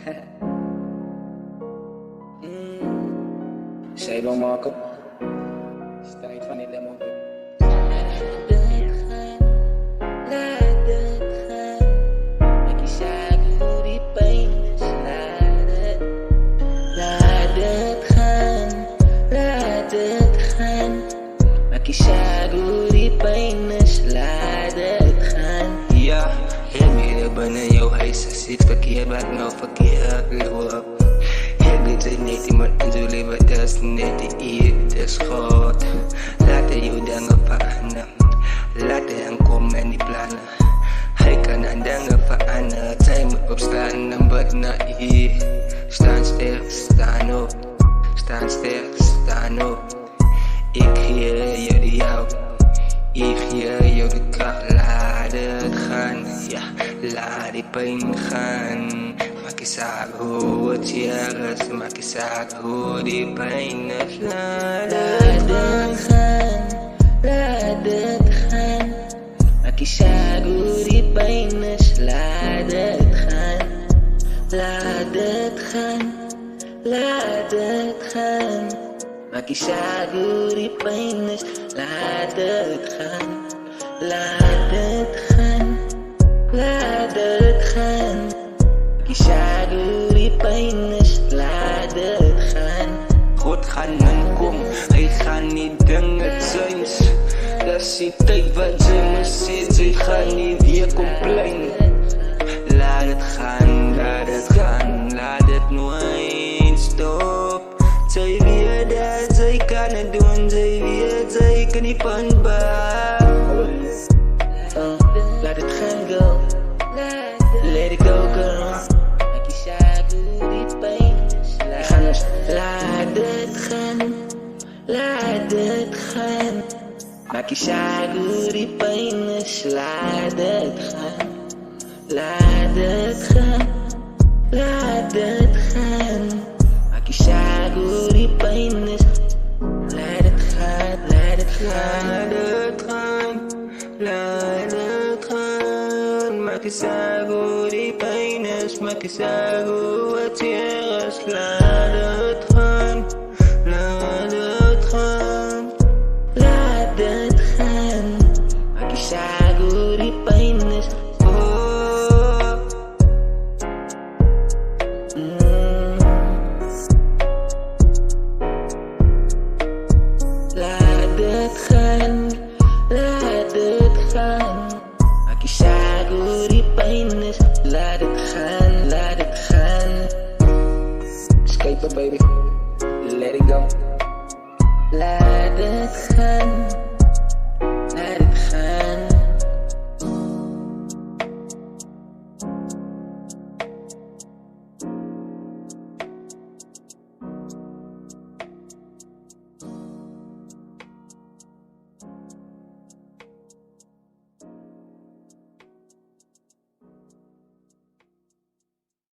Sa ibang mga kap, kahit pa nila mo. Ja, heb je binnen jouw huis zit verkeerd wat nou verkeerd loopt. Heb je het niet iemand in zo leven, dat is net de eer, dat is God. Laten jou dingen veranderen, laten hem komen en die plannen. Hij kan aan dingen veranderen, zij moet opstaan en wat naar hier. Staan stil, staan op, staan stil, staan op. Ik geef jullie jou. Ik geef jou de kracht, laat het gaan, ja, laat die pijn gaan. Maak je zaak hoe het je is, maak je zaak hoe die pijn is. Laat het gaan, laat het gaan. Maak je zaak hoe die pijn is, laat het gaan. Laat het gaan, laat het gaan. Maak je zaak hoe die pijn is, laat het gaan. Laat het gaan, laat het gaan. Maak je zaak hoe die pijn is, laat het gaan. God gaan en kom, hij gaat niet dingen zijn. Dat is die tijd wat ze me zit, zij gaan niet weer complain. Laat het gaan, laat het gaan, laat het nooit stop. Zij weet dat zij kan het doen, zij weet zij kan niet van baan. Laat het gaan, girl. Let it go, girl. Maak je zaak hoe die pijn is. Laat het gaan, laat het gaan. Maak je zaak hoe die pijn is. Laat het gaan, laat het gaan, laat het gaan. Maak je zaak hoe die pijn is. Laat het gaan, laat het gaan. Laat het gaan, laat het gaan. Maak je zaak hoe die pijn is, maak je zaak hoe het hier is. Laat het gaan, laat het gaan. Laat het gaan. Maak je zaak hoe die pijn is. Laat het gaan, laat het gaan. Maak je zaak hoe die pijn is. Laat het gaan, laat het gaan. Skate baby.